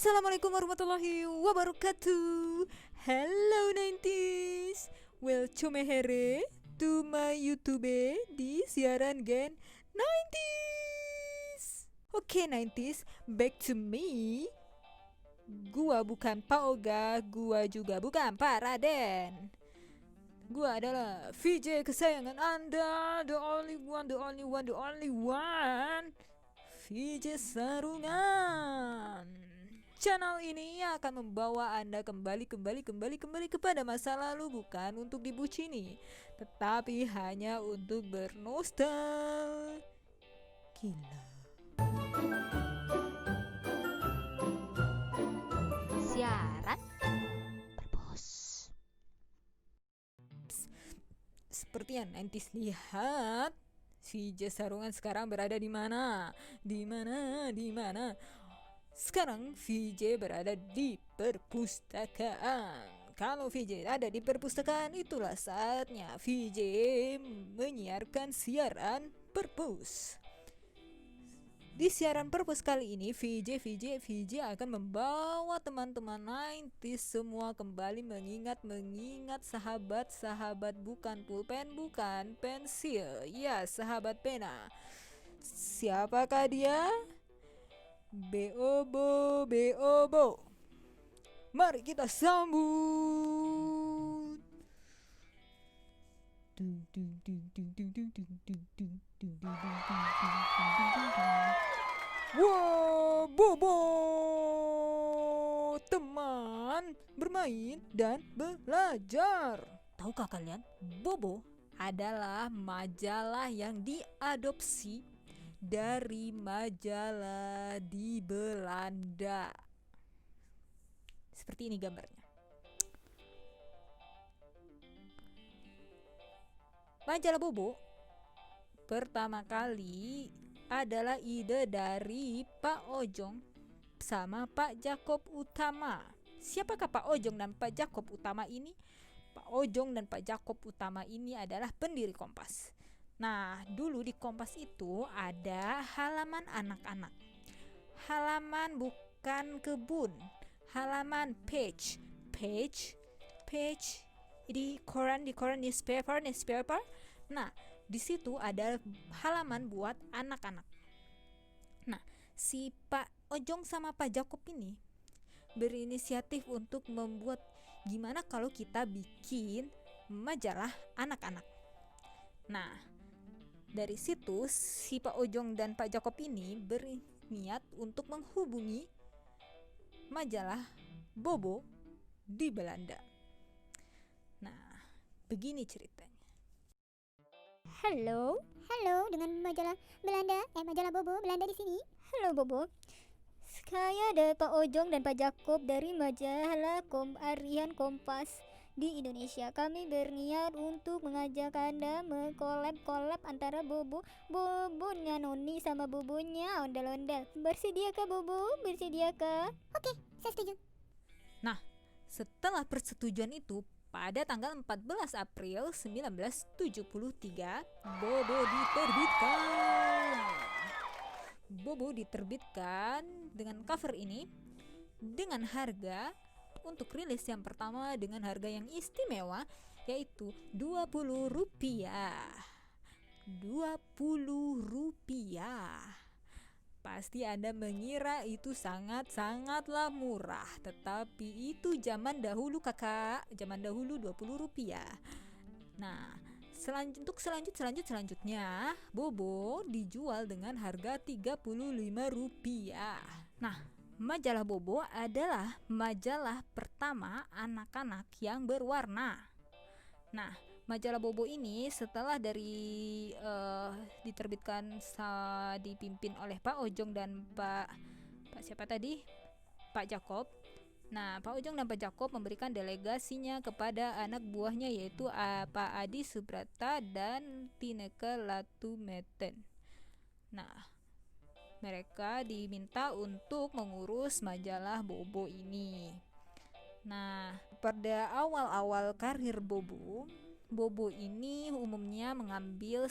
Assalamualaikum warahmatullahi wabarakatuh. Hello 90s. Welcome here to my YouTube di siaran Gen 90s. Oke 90s, back to me. Gua bukan Pak Oga, gua juga bukan Pak Raden. Gua adalah VJ kesayangan Anda, the only one, the only one, the only one. VJ Sarungan. Channel ini akan membawa Anda kembali kepada masa lalu, bukan untuk dibucini, tetapi hanya untuk bernostalgia. Siaran berbos. Seperti yang nanti lihat, VJ Sarungan sekarang berada di mana? Di mana? Sekarang VJ berada di perpustakaan. Kalau VJ ada di perpustakaan, itulah saatnya VJ menyiarkan siaran perpus. Di siaran perpus kali ini, VJ akan membawa teman-teman 90s semua kembali mengingat sahabat-sahabat, bukan pulpen, bukan pensil. Ya, sahabat pena. Siapakah dia? Beobo. Mari kita sambut. Wow, Bobo, teman bermain dan belajar. Tahukah kalian, Bobo adalah majalah yang diadopsi dari majalah di Belanda. Seperti ini gambarnya. Majalah Bobo pertama kali adalah ide dari Pak Ojong sama Pak Jakob Utama. Siapakah Pak Ojong dan Pak Jakob Utama ini? Pak Ojong dan Pak Jakob Utama ini adalah pendiri Kompas. Nah, dulu di Kompas itu ada halaman anak-anak. Halaman bukan kebun. Halaman page di koran newspaper. Nah, di situ ada halaman buat anak-anak. Nah, si Pak Ojong sama Pak Jakob ini berinisiatif untuk membuat gimana kalau kita bikin majalah anak-anak. Nah, dari situ si Pak Ojong dan Pak Jakob ini berniat untuk menghubungi majalah Bobo di Belanda. Nah, begini ceritanya. Halo dengan majalah Bobo Belanda di sini. Halo Bobo. Saya ada Pak Ojong dan Pak Jakob dari majalah Harian Kompas di Indonesia. Kami berniat untuk mengajak Anda mengkolab antara Bobonya Noni sama Bobonya Ondel-Ondel. Bersediakah Bobo? Bersediakah? Oke, saya setuju. Nah, setelah persetujuan itu, pada tanggal 14 April 1973, Bobo diterbitkan dengan cover ini dengan harga untuk rilis yang pertama dengan harga yang istimewa, yaitu Rp20. Rp20. Pasti Anda mengira itu sangatlah murah, tetapi itu zaman dahulu kakak, zaman dahulu Rp20. Nah, selanjutnya Bobo dijual dengan harga Rp35. Nah, majalah Bobo adalah majalah pertama anak-anak yang berwarna. Nah, majalah Bobo ini setelah diterbitkan dipimpin oleh Pak Ojong dan Pak siapa tadi? Pak Jakob. Nah, Pak Ojong dan Pak Jakob memberikan delegasinya kepada anak buahnya, yaitu Pak Adi Subrata dan Tineke Latumeten. Nah, mereka diminta untuk mengurus majalah Bobo ini. Nah, pada awal-awal karir Bobo ini umumnya mengambil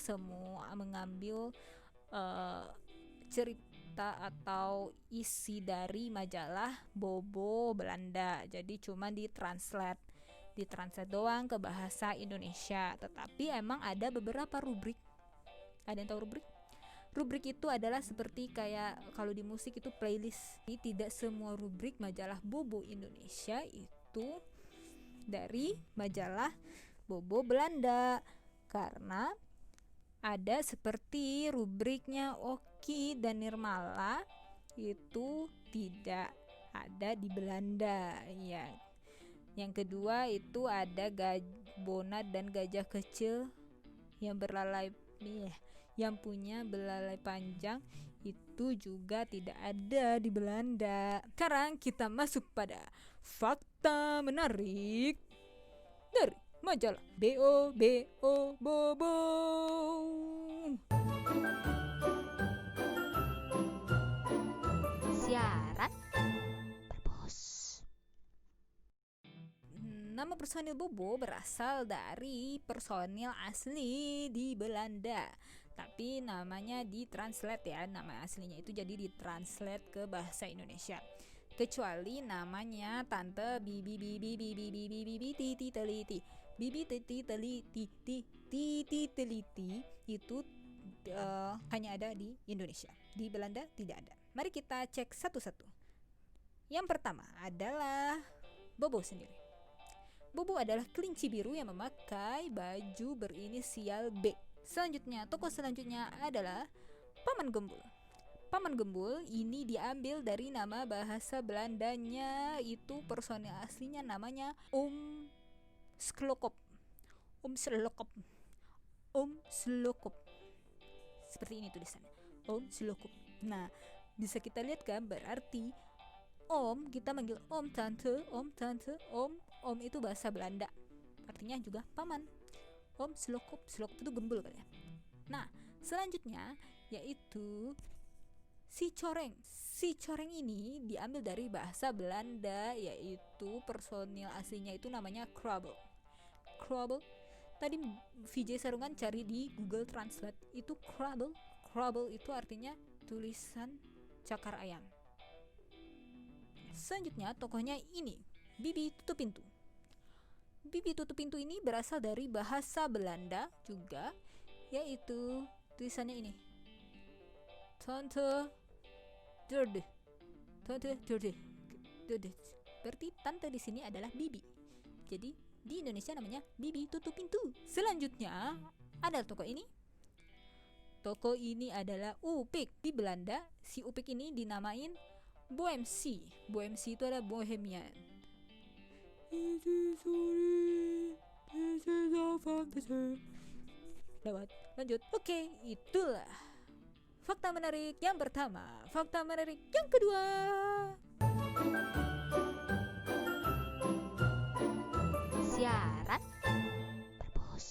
cerita berita atau isi dari majalah Bobo Belanda. Jadi cuma ditranslate doang ke bahasa Indonesia. Tetapi emang ada beberapa rubrik. Ada yang tahu rubrik? Rubrik itu adalah seperti kayak kalau di musik itu playlist. Jadi tidak semua rubrik majalah Bobo Indonesia itu dari majalah Bobo Belanda, karena ada seperti rubriknya Oki dan Nirmala itu tidak ada di Belanda ya. Yang kedua itu ada Bona dan gajah kecil yang berlalai yang punya belalai panjang, itu juga tidak ada di Belanda. Sekarang kita masuk pada fakta menarik dari majalah Bobo. Siaran berbos. Nama personil Bobo berasal dari personil asli di Belanda, tapi namanya ditranslate ya, nama aslinya itu jadi ditranslate ke bahasa Indonesia. Kecuali namanya Tante Bibi Titi Teliti. Bibi Titi Teliti itu hanya ada di Indonesia. Di Belanda tidak ada. Mari kita cek satu-satu. Yang pertama adalah Bobo sendiri. Bobo adalah kelinci biru yang memakai baju berinisial B. Selanjutnya, tokoh selanjutnya adalah Paman Gembul. Paman Gembul ini diambil dari nama bahasa Belandanya, itu personil aslinya namanya Om Slokop. Seperti ini tulisannya, Om Slokop. Nah, bisa kita lihat kan, berarti Om, kita manggil Om Tante, Om itu bahasa Belanda. Artinya juga paman. Om Slokop itu gembul kan ya. Nah, selanjutnya yaitu si coreng. Si coreng ini diambil dari bahasa Belanda, yaitu personil aslinya itu namanya Krabbel. Tadi VJ Sarungan cari di Google Translate, itu Krabbel. Krabbel itu artinya tulisan cakar ayam. Selanjutnya tokohnya ini, Bibi Tutup Pintu. Bibi Tutup Pintu ini berasal dari bahasa Belanda juga, yaitu tulisannya ini, Tante Derde. Berarti tante di sini adalah Bibi. Jadi di Indonesia namanya Bibi Tutup Pintu. Selanjutnya ada tokoh ini. Tokoh ini adalah Upik. Di Belanda si Upik ini dinamain Bohemsi. Bohemsi itu adalah Bohemian. Lewat, lanjut. Oke, itulah fakta menarik yang pertama. Fakta menarik yang kedua. Siaran berbos.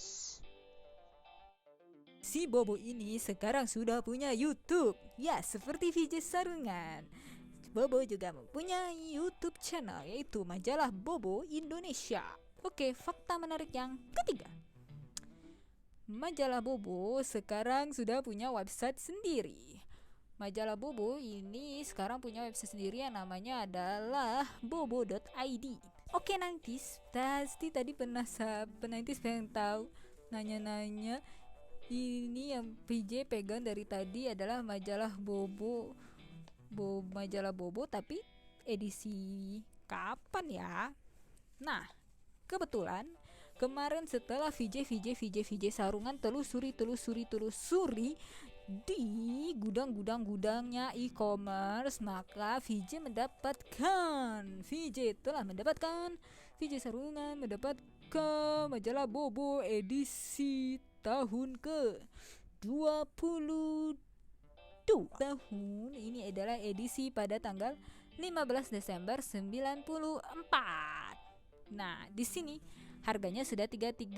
Si Bobo ini sekarang sudah punya YouTube. Ya, seperti VJ Sarungan. Bobo juga mempunyai YouTube channel, yaitu majalah Bobo Indonesia. Oke, fakta menarik yang ketiga. Majalah Bobo sekarang sudah punya website sendiri. Majalah Bobo ini sekarang punya website sendiri yang namanya adalah bobo.id. Oke, nantis, pasti tadi penantis pengen tahu, nanya-nanya. Ini yang PJ pegang dari tadi adalah majalah Bobo. Majalah Bobo tapi edisi kapan ya? Nah, kebetulan kemarin setelah VJ Sarungan telusuri di gudang-gudangnya e-commerce, maka VJ Sarungan mendapatkan majalah Bobo edisi tahun ke-22. Tahun ini adalah edisi pada tanggal 15 Desember 94. Nah, di sini harganya sudah 35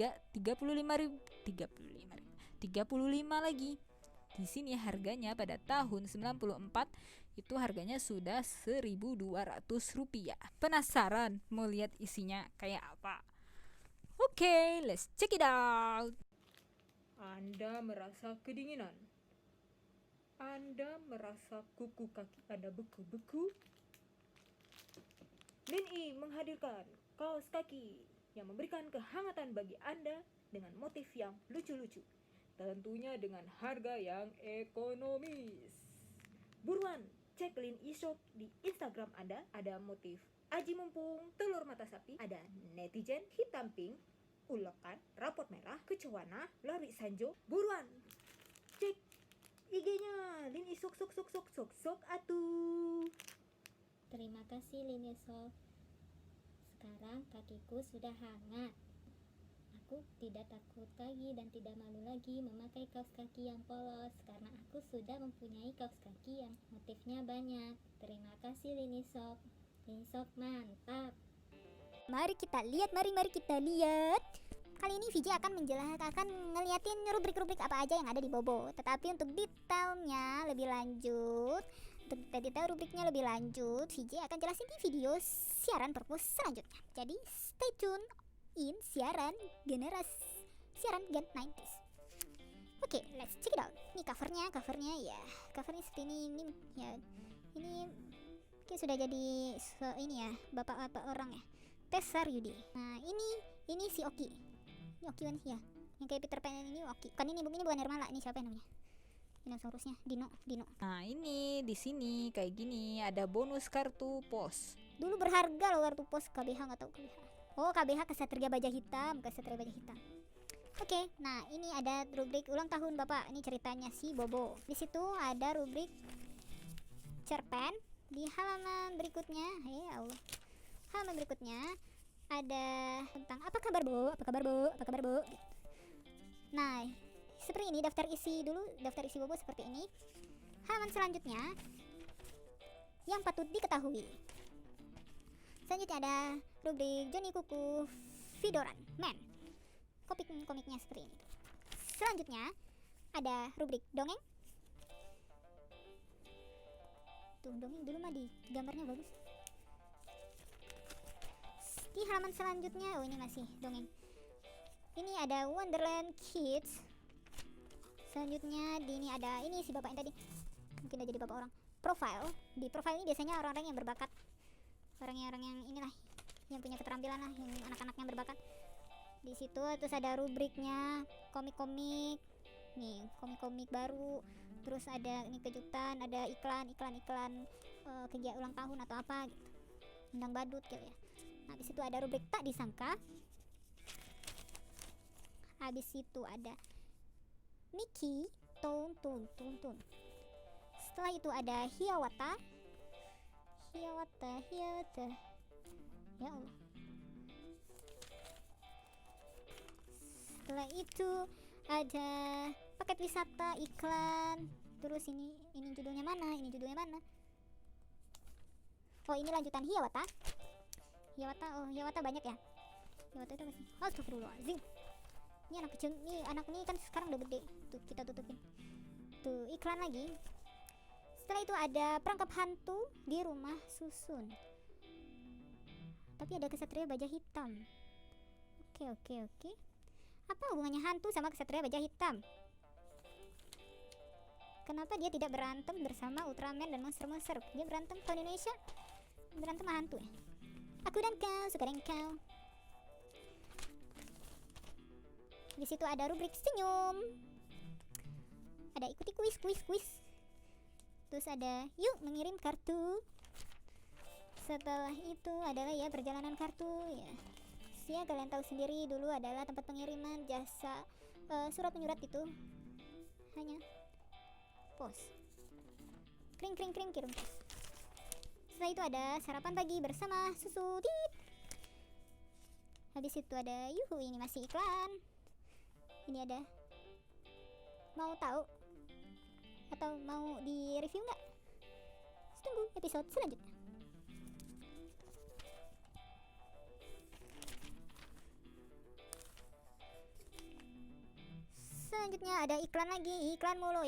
lagi. Di sini harganya pada tahun 94 itu harganya sudah Rp1.200. Penasaran mau lihat isinya kayak apa? Oke, let's check it out. Anda merasa kedinginan? Anda merasa kuku kaki Anda beku-beku? Lin menghadirkan kaos kaki yang memberikan kehangatan bagi Anda dengan motif yang lucu-lucu. Tentunya dengan harga yang ekonomis. Buruan cek Lin e-shop di Instagram Anda. Ada motif aji mumpung, telur mata sapi, ada netizen, hitam pink, ulekan, rapot merah, kecowana, lari sanjo. Buruan cek IG-nya Lin sok atuh. Terima kasih Linesol. Sekarang kakiku sudah hangat. Aku tidak takut lagi dan tidak malu lagi memakai kaos kaki yang polos karena aku sudah mempunyai kaos kaki yang motifnya banyak. Terima kasih Linesol. Linesol mantap. Mari kita lihat. Kali ini VJ akan menjelaskan ngeliatin rubrik-rubrik apa aja yang ada di Bobo. Tetapi untuk detailnya lebih lanjut, untuk detail rubriknya lebih lanjut, VJ akan jelasin di video siaran purpose selanjutnya. Jadi stay tune in siaran Gen 90s. Oke, let's check it out. Ini covernya ya. Covernya seperti ini ya. Ini kayak sudah jadi ini ya, bapak-bapak orang ya. Tesar Yudi. Nah, ini si Oki. Ini Oki kan ya. Yang kayak Peter Pan ini Oki. Kan ini bukan Nirmala, ini siapa namanya? Dinosaurusnya Dino. Nah, ini di sini kayak gini ada bonus kartu pos. Dulu berharga loh kartu pos KBH, nggak tahu KBH. Oh, KBH Kesatria Baja Hitam. Oke, nah ini ada rubrik ulang tahun Bapak. Ini ceritanya si Bobo. Di situ ada rubrik cerpen. Di halaman berikutnya, ya Allah. Halaman berikutnya ada tentang apa kabar Bu? Nah, seperti ini daftar isi Bobo seperti ini. Halaman selanjutnya yang patut diketahui. Selanjutnya ada rubrik Johnny Kuku Vidoran Man. Komiknya seperti ini. Selanjutnya ada rubrik dongeng. Tuh, dongeng dulu mah di gambarnya bagus. Di halaman selanjutnya, oh ini masih dongeng. Ini ada Wonderland Kids. Selanjutnya di ini ada ini si bapak yang tadi. Mungkin udah jadi bapak orang. Profile. Di profile ini biasanya orang-orang yang berbakat. Orang-orang yang inilah, yang punya keterampilan lah, yang anak-anak yang berbakat. Di situ terus ada rubriknya komik-komik. Nih, komik-komik baru. Terus ada ini kejutan, ada iklan kegiatan ulang tahun atau apa gitu. Undang badut gitu ya. Habis itu ada rubrik tak disangka. Habis itu ada Mickey Tun. Setelah itu ada Hiawatha. Ya Allah. Setelah itu ada paket wisata iklan. Terus ini judulnya mana? Oh, ini lanjutan Hiawatha. Hiawatha banyak ya. Hiawatha itu masih. Astagfirullahaladzim. Ini anak kecil, anak ini kan sekarang udah gede. Tuh, kita tutupin. Tuh, iklan lagi. Setelah itu ada perangkap hantu di rumah susun. Tapi ada kesatria baja hitam. Oke. Apa hubungannya hantu sama kesatria baja hitam? Kenapa dia tidak berantem bersama Ultraman dan monster-monster? Dia berantem kalau di Indonesia berantem sama hantu ya. Aku dan kau, suka dan kau. Di situ ada rubrik senyum. Ada ikuti kuis. Terus ada yuk mengirim kartu. Setelah itu adalah ya perjalanan kartu ya. Kalian tahu sendiri dulu adalah tempat pengiriman jasa surat menyurat itu hanya pos. Kring kirim pos. Setelah itu ada sarapan pagi bersama susu tit. Habis itu ada yuhu, ini masih iklan. Ini ada mau tahu atau mau di review nggak? Tunggu episode selanjutnya. Selanjutnya ada iklan lagi, iklan mulu.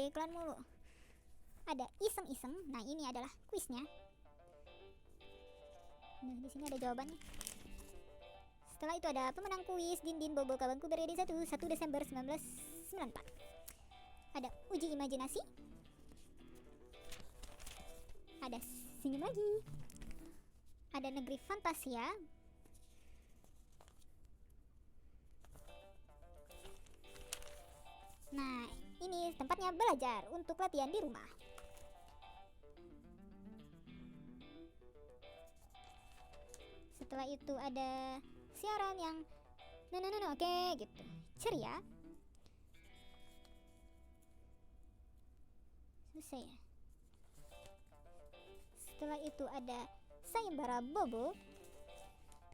Ada iseng-iseng. Nah, ini adalah kuisnya. Nah, di sini ada jawabannya. Setelah itu ada pemenang kuis Din Bobo kawanku periode 1 Desember 1994. Ada uji imajinasi. Ada senyum lagi. Ada negeri Fantasia. Nah, ini tempatnya belajar untuk latihan di rumah. Setelah itu ada siaran yang oke gitu, ceria. Selesai ya. Setelah itu ada sayembara bobo,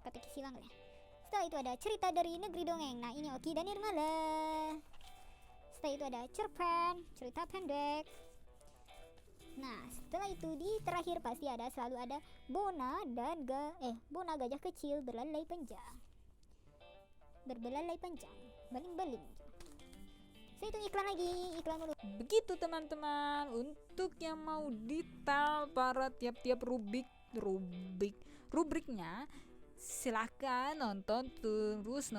kata silang ya. Setelah itu ada cerita dari negeri dongeng. Nah, ini Oki dan Nirmala. Setelah itu ada cerpen, cerita pendek. Nah, setelah itu di terakhir pasti selalu ada Bona dan Bona gajah kecil berbelalai panjang, baling-baling. Saya hitung iklan lagi, iklan dulu. Begitu teman-teman, untuk yang mau detail para tiap-tiap rubriknya, silahkan nonton terus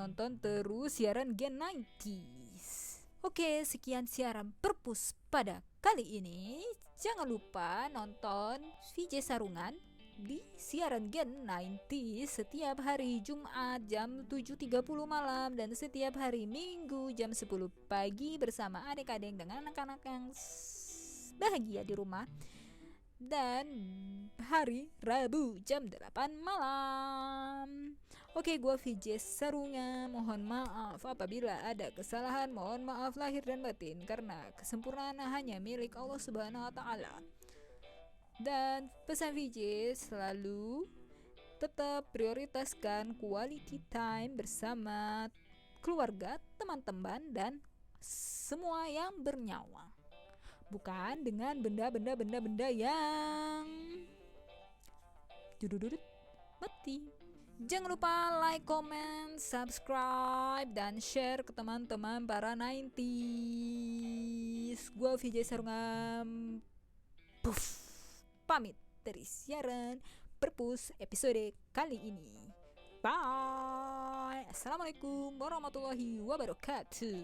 siaran Gen 90s. Oke, sekian siaran Perpus pada kali ini. Jangan lupa nonton VJ Sarungan di siaran Gen 90s setiap hari Jumat jam 7.30 malam dan setiap hari Minggu jam 10 pagi bersama adik-adik dengan anak-anak yang bahagia di rumah, dan hari Rabu jam 8 malam. Oke, gua VJ Sarungan. Mohon maaf apabila ada kesalahan. Mohon maaf lahir dan batin, karena kesempurnaan hanya milik Allah Subhanahu wa Ta'ala. Dan pesan VJ selalu tetap prioritaskan quality time bersama keluarga, teman-teman, dan semua yang bernyawa, bukan dengan benda-benda yang mati. Jangan lupa like, comment, subscribe, dan share ke teman-teman para 90s. Gua VJ Sarungan pamit dari siaran Perpus episode kali ini. Bye. Assalamualaikum warahmatullahi wabarakatuh.